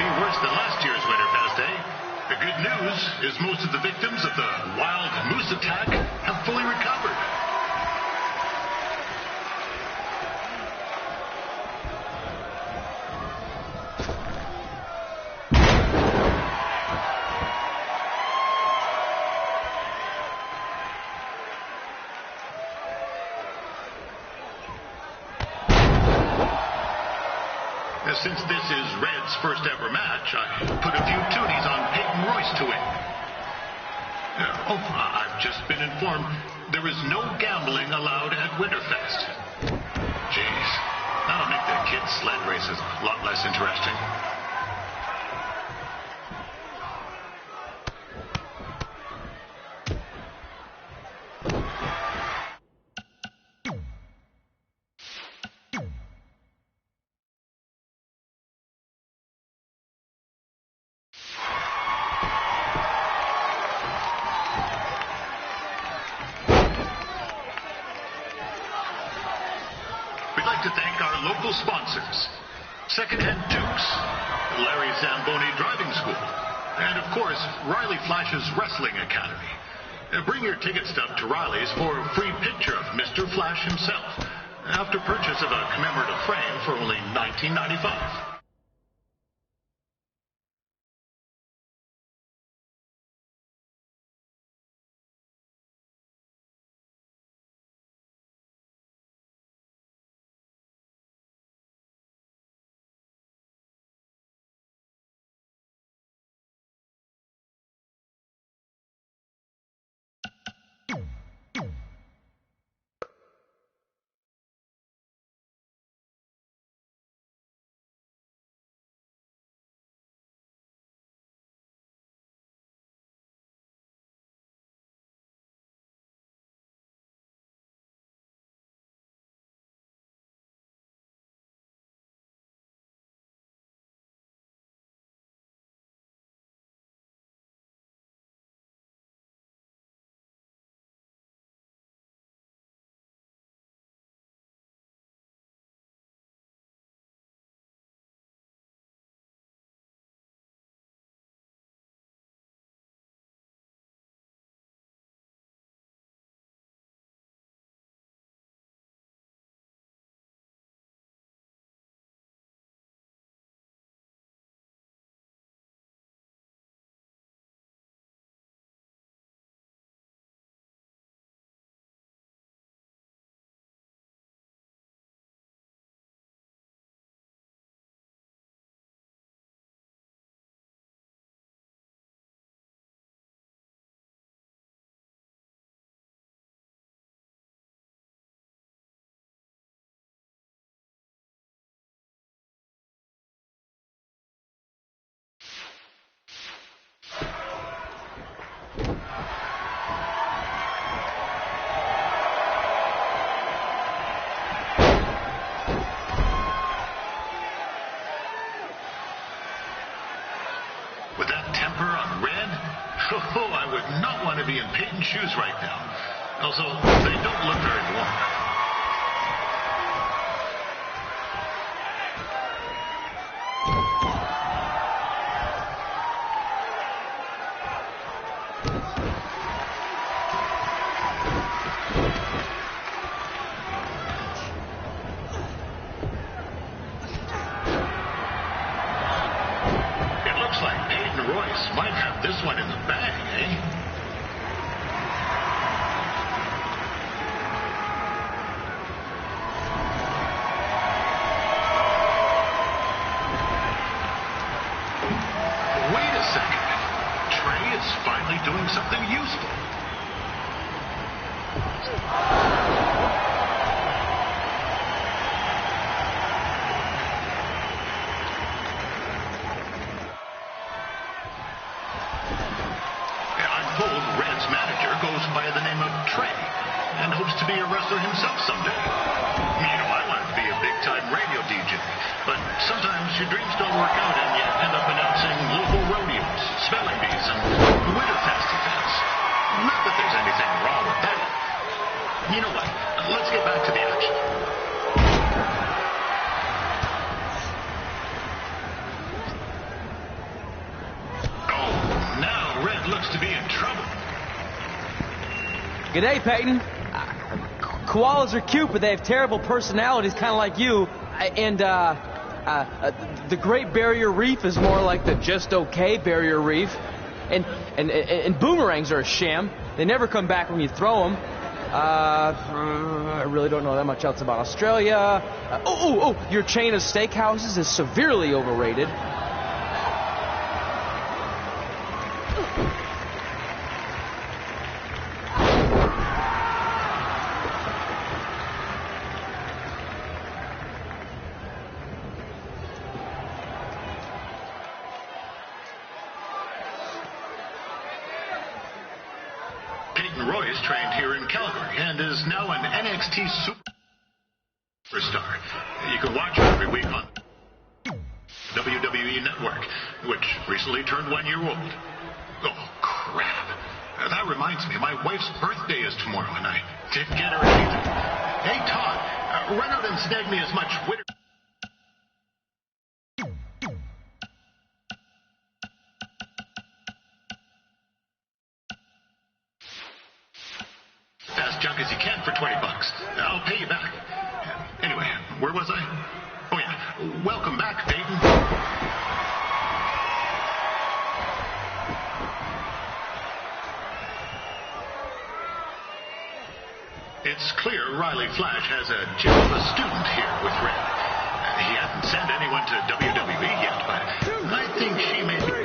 be worse than last year's Winterfest, eh? The good news is most of the victims of the wild moose attack have fully recovered. Since this is Red's first ever match, I put a few toonies on Peyton Royce to win. I've just been informed there is no gambling allowed at Winterfest. Jeez, that'll make the kids' sled races a lot less interesting. Local sponsors, Secondhand Dukes, Larry Zamboni Driving School, and of course, Riley Flash's Wrestling Academy. Bring your ticket stub to Riley's for a free picture of Mr. Flash himself, after purchase of a commemorative frame for only $19.95. With that temper on Red, I would not want to be in Peyton's shoes right now. Also, they don't look very warm. Might have this one in the bag, eh? Wait a second. Trey is finally doing something useful. Red's manager goes by the name of Trey and hopes to be a wrestler himself someday. You know, I want to be a big-time radio DJ, but sometimes your dreams don't work out and you end up announcing local rodeos, spelling bees, and Winterfest events. Not that there's anything wrong with that. You know what? Let's get back to the action. G'day, Peyton. Koalas are cute, but they have terrible personalities, kind of like you. And the Great Barrier Reef is more like the just okay Barrier Reef. And boomerangs are a sham. They never come back when you throw them. I really don't know that much else about Australia. Your chain of steakhouses is severely overrated. Peyton Royce trained here in Calgary and is now an NXT superstar. You can watch her every week on WWE Network, which recently turned 1 year old. Oh, crap. That reminds me, my wife's birthday is tomorrow, and I didn't get her anything. Hey, Todd, run out and snag me as much Twitter. Junk as you can for $20. I'll pay you back. Anyway, where was I? Oh yeah, welcome back, Peyton. It's clear Riley Flash has a gem of a student here with Red. He hasn't sent anyone to WWE yet, but I think she may be...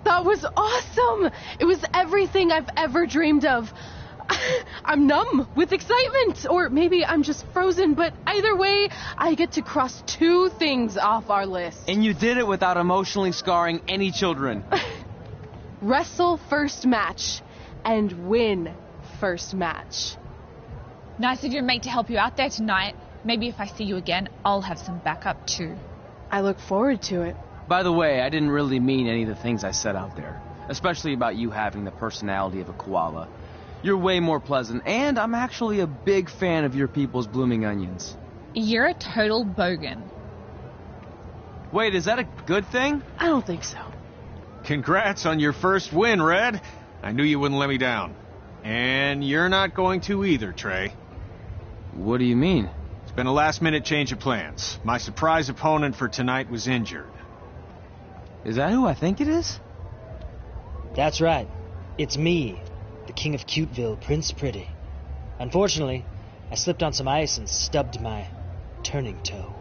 That was awesome! It was everything I've ever dreamed of. I'm numb with excitement, or maybe I'm just frozen, but either way, I get to cross 2 things off our list. And you did it without emotionally scarring any children. Wrestle first match, and win first match. Nice of your mate to help you out there tonight. Maybe if I see you again, I'll have some backup too. I look forward to it. By the way, I didn't really mean any of the things I said out there. Especially about you having the personality of a koala. You're way more pleasant, and I'm actually a big fan of your people's blooming onions. You're a total bogan. Wait, is that a good thing? I don't think so. Congrats on your first win, Red. I knew you wouldn't let me down. And you're not going to either, Trey. What do you mean? It's been a last-minute change of plans. My surprise opponent for tonight was injured. Is that who I think it is? That's right. It's me, the King of Cuteville, Prince Pretty. Unfortunately, I slipped on some ice and stubbed my turning toe.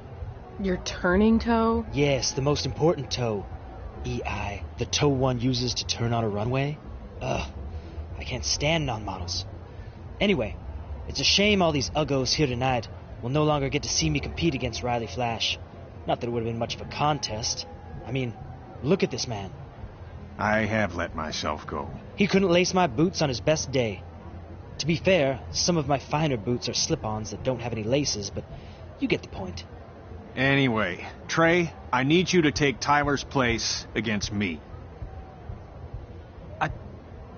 Your turning toe? Yes, the most important toe. EI, the toe one uses to turn on a runway. Ugh, I can't stand non-models. Anyway, it's a shame all these uggos here tonight will no longer get to see me compete against Riley Flash. Not that it would have been much of a contest. I mean, look at this man. I have let myself go. He couldn't lace my boots on his best day. To be fair, some of my finer boots are slip-ons that don't have any laces, but you get the point. Anyway, Trey, I need you to take Tyler's place against me.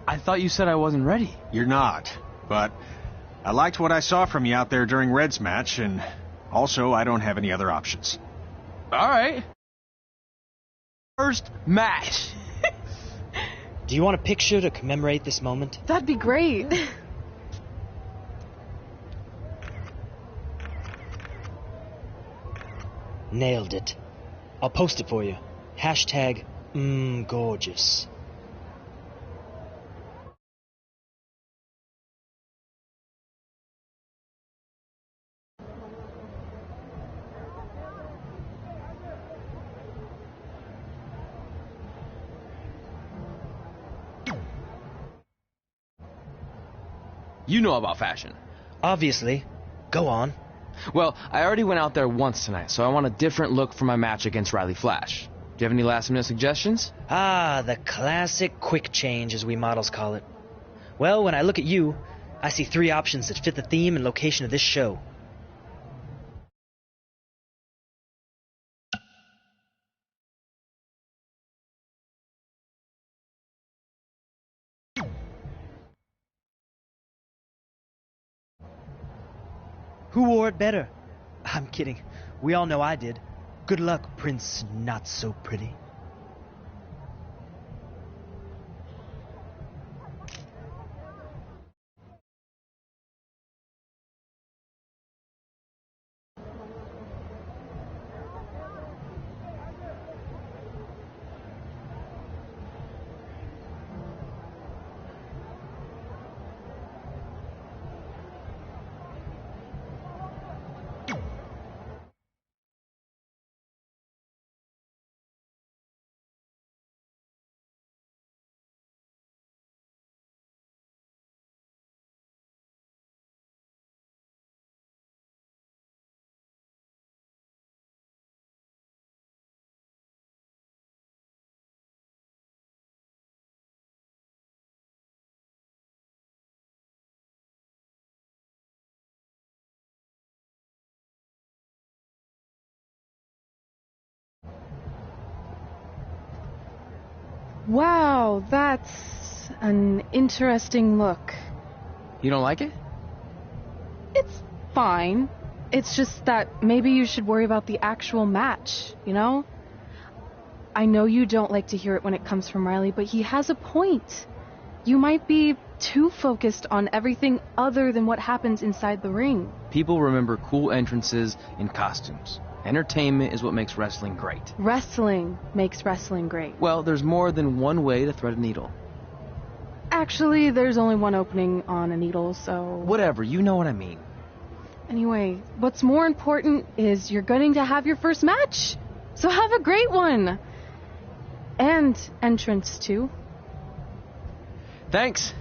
I thought you said I wasn't ready. You're not, but I liked what I saw from you out there during Red's match, and also I don't have any other options. All right. First match. Do you want a picture to commemorate this moment? That'd be great. Nailed it. I'll post it for you. Hashtag gorgeous. You know about fashion. Obviously. Go on. Well, I already went out there once tonight, so I want a different look for my match against Riley Flash. Do you have any last-minute suggestions? Ah, the classic quick change, as we models call it. Well, when I look at you, I see 3 options that fit the theme and location of this show. Who wore it better? I'm kidding. We all know I did. Good luck, Prince Not So Pretty. Wow, that's an interesting look. You don't like it? It's fine. It's just that maybe you should worry about the actual match, you know? I know you don't like to hear it when it comes from Riley, but he has a point. You might be too focused on everything other than what happens inside the ring. People remember cool entrances and costumes. Entertainment is what makes wrestling great. Wrestling makes wrestling great. Well, there's more than one way to thread a needle. Actually, there's only one opening on a needle, so... Whatever, you know what I mean. Anyway, what's more important is you're going to have your first match. So have a great one. And entrance, too. Thanks.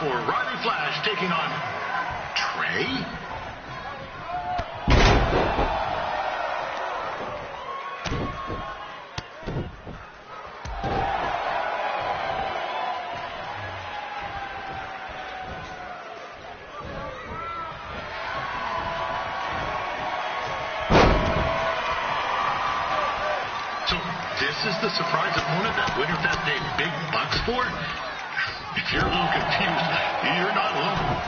for Riley Flash taking on Trey. This is the surprise opponent that Winterfest paid big bucks for? If you're a little confused, you're not alone.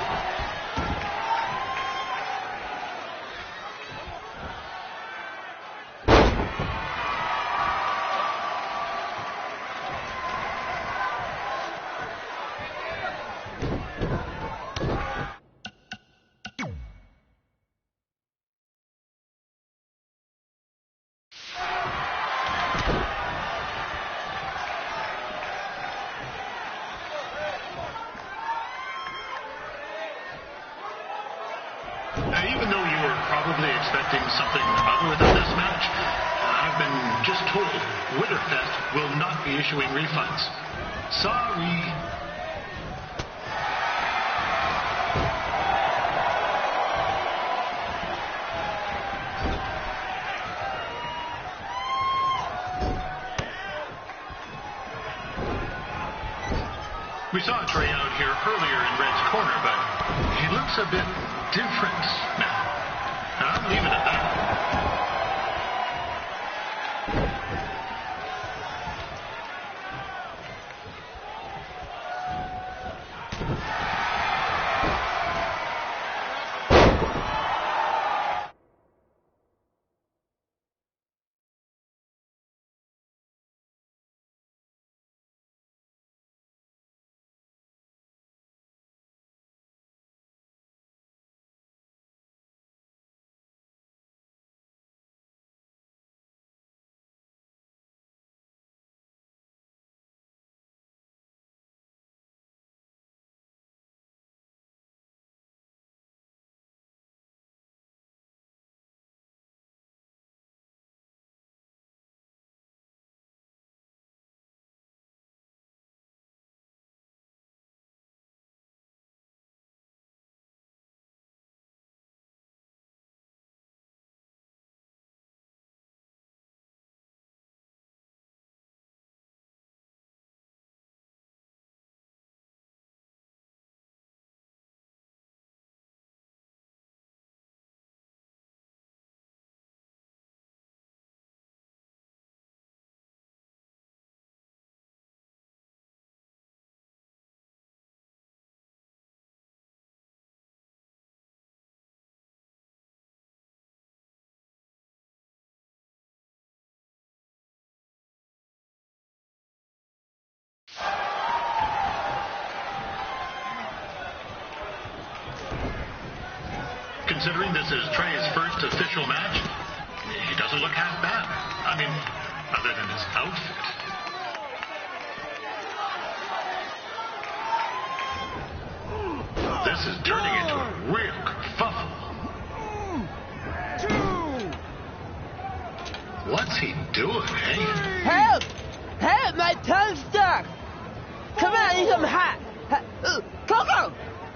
Even though you were probably expecting something other than this match, I've been just told Winterfest will not be issuing refunds. Sorry. We saw Trey out here earlier in Red's corner, but he looks a bit different now. And I'm leaving it at that. Considering this is Trey's first official match, he doesn't look half bad. I mean, other than his outfit. This is turning into a real kerfuffle. What's he doing, eh? Help! Help! My tongue's stuck! Come on, eat some hot! Coco!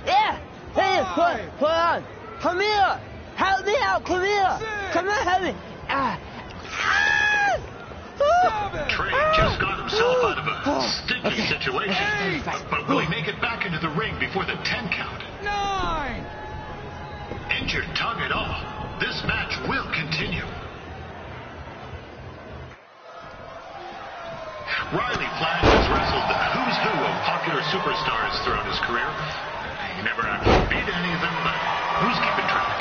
Yeah! Hey, hold on! Come here! Help me out! Come here! Come on, help me! Trey just got himself out of a sticky situation. But will he make it back into the ring before the 10 count? 9! Injured tongue and all, this match will continue. Riley Flash has wrestled the who's who of popular superstars throughout his career. He never actually beat any of them, but who's keeping track?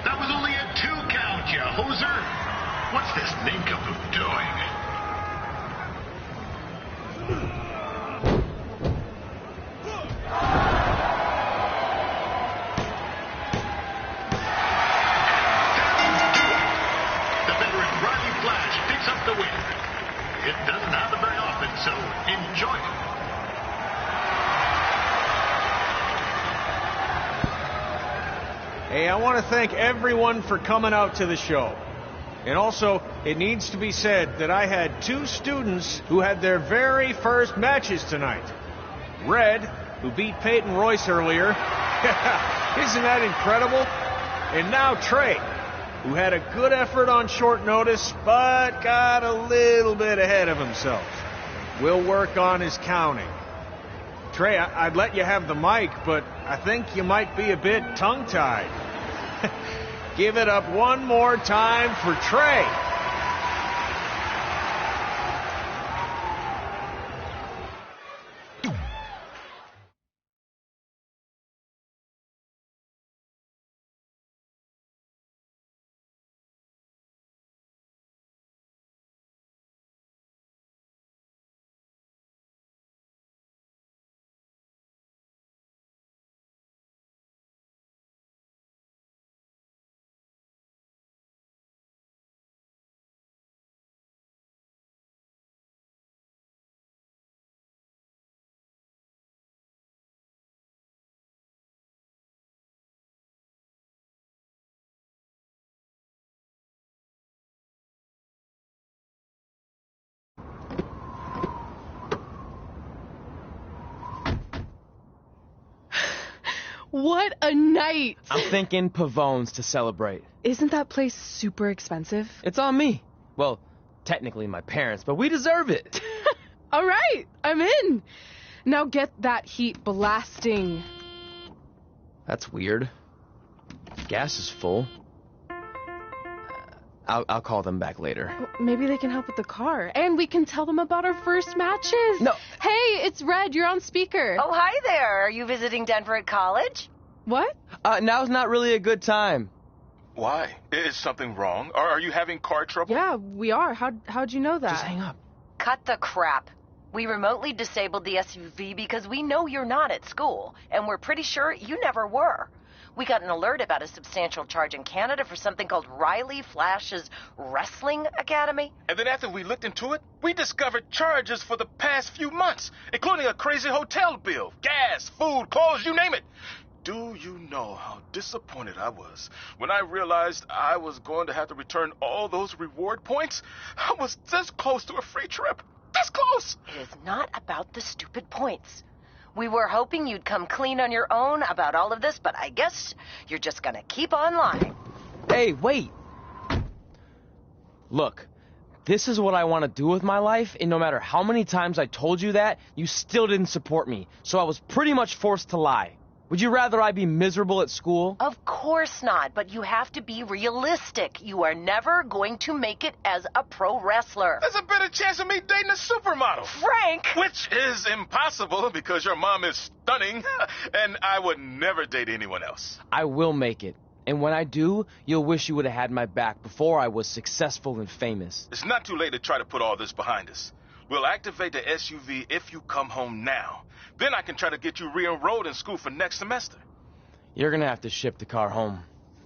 That was only a 2 count, you hoser. What's this nincompoop doing? Hey, I want to thank everyone for coming out to the show. And also, it needs to be said that I had 2 students who had their very first matches tonight. Red, who beat Peyton Royce earlier. Isn't that incredible? And now Trey, who had a good effort on short notice, but got a little bit ahead of himself. We'll work on his counting. Trey, I'd let you have the mic, but I think you might be a bit tongue-tied. Give it up one more time for Trey. What a night! I'm thinking Pavone's to celebrate. Isn't that place super expensive? It's on me. Well, technically my parents, but we deserve it. All right, I'm in. Now get that heat blasting. That's weird. Gas is full. I'll call them back later. Maybe they can help with the car. And we can tell them about our first matches. No. Hey, it's Red. You're on speaker. Oh, hi there. Are you visiting Denver at college? What? Now's not really a good time. Why? Is something wrong? Are you having car trouble? Yeah, we are. How'd you know that? Just hang up. Cut the crap. We remotely disabled the SUV because we know you're not at school, and we're pretty sure you never were. We got an alert about a substantial charge in Canada for something called Riley Flash's Wrestling Academy. And then after we looked into it, we discovered charges for the past few months, including a crazy hotel bill, gas, food, clothes, you name it. Do you know how disappointed I was when I realized I was going to have to return all those reward points? I was this close to a free trip. This close! It is not about the stupid points. We were hoping you'd come clean on your own about all of this, but I guess you're just gonna keep on lying. Hey, wait. Look, this is what I want to do with my life, and no matter how many times I told you that, you still didn't support me, so I was pretty much forced to lie. Would you rather I be miserable at school? Of course not, but you have to be realistic. You are never going to make it as a pro wrestler. There's a better chance of me dating a supermodel. Frank! Which is impossible because your mom is stunning, and I would never date anyone else. I will make it. And when I do, you'll wish you would have had my back before I was successful and famous. It's not too late to try to put all this behind us. We'll activate the SUV if you come home now. Then I can try to get you re-enrolled in school for next semester. You're gonna have to ship the car home,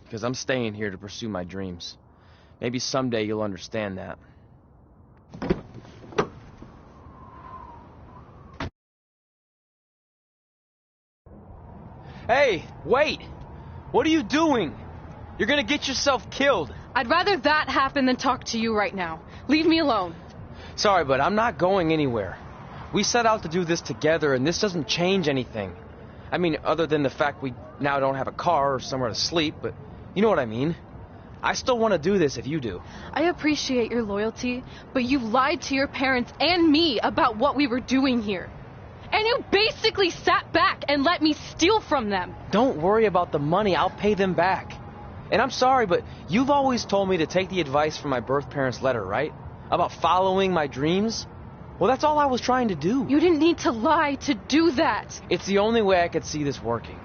because I'm staying here to pursue my dreams. Maybe someday you'll understand that. Hey, wait! What are you doing? You're gonna get yourself killed. I'd rather that happen than talk to you right now. Leave me alone. Sorry, but I'm not going anywhere. We set out to do this together, and this doesn't change anything. I mean, other than the fact we now don't have a car or somewhere to sleep, but you know what I mean. I still want to do this if you do. I appreciate your loyalty, but you lied to your parents and me about what we were doing here. And you basically sat back and let me steal from them. Don't worry about the money. I'll pay them back. And I'm sorry, but you've always told me to take the advice from my birth parents' letter, right? About following my dreams? Well, that's all I was trying to do. You didn't need to lie to do that. It's the only way I could see this working.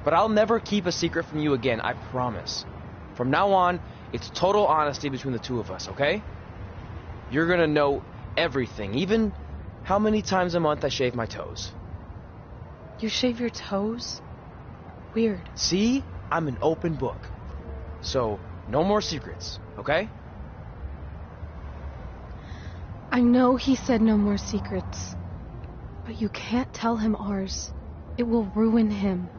But I'll never keep a secret from you again, I promise. From now on, it's total honesty between the two of us, okay? You're gonna know everything, even how many times a month I shave my toes. You shave your toes? Weird. See? I'm an open book. So, no more secrets, okay? I know he said no more secrets, but you can't tell him ours. It will ruin him.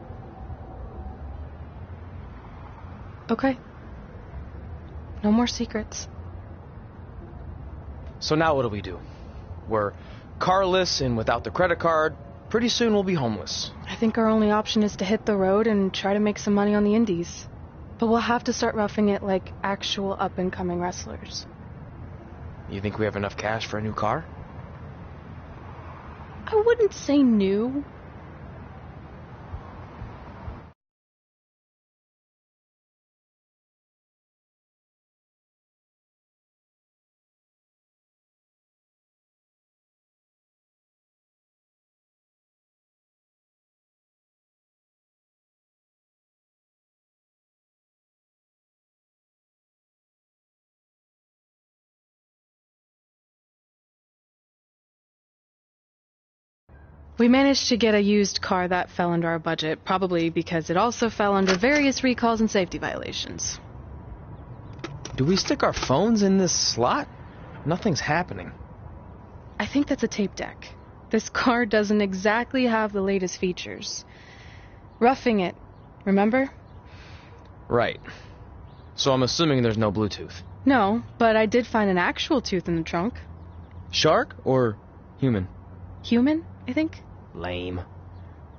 Okay. No more secrets. So now what do? We're carless and without the credit card. Pretty soon we'll be homeless. I think our only option is to hit the road and try to make some money on the indies. But we'll have to start roughing it like actual up-and-coming wrestlers. You think we have enough cash for a new car? I wouldn't say new. We managed to get a used car that fell under our budget, probably because it also fell under various recalls and safety violations. Do we stick our phones in this slot? Nothing's happening. I think that's a tape deck. This car doesn't exactly have the latest features. Roughing it, remember? Right. So I'm assuming there's no Bluetooth. No, but I did find an actual tooth in the trunk. Shark or human? Human, I think. Lame.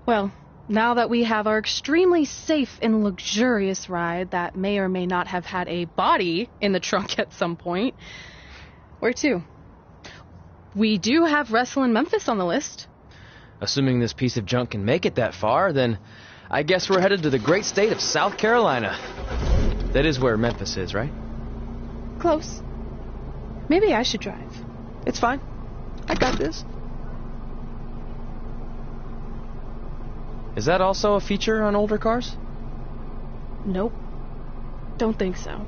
Well, now that we have our extremely safe and luxurious ride that may or may not have had a body in the trunk at some point, where to? We do have Wrestle in Memphis on the list. Assuming this piece of junk can make it that far, then I guess we're headed to the great state of South Carolina. That is where Memphis is, right? Close. Maybe I should drive. It's fine. I got this. Is that also a feature on older cars? Nope. Don't think so.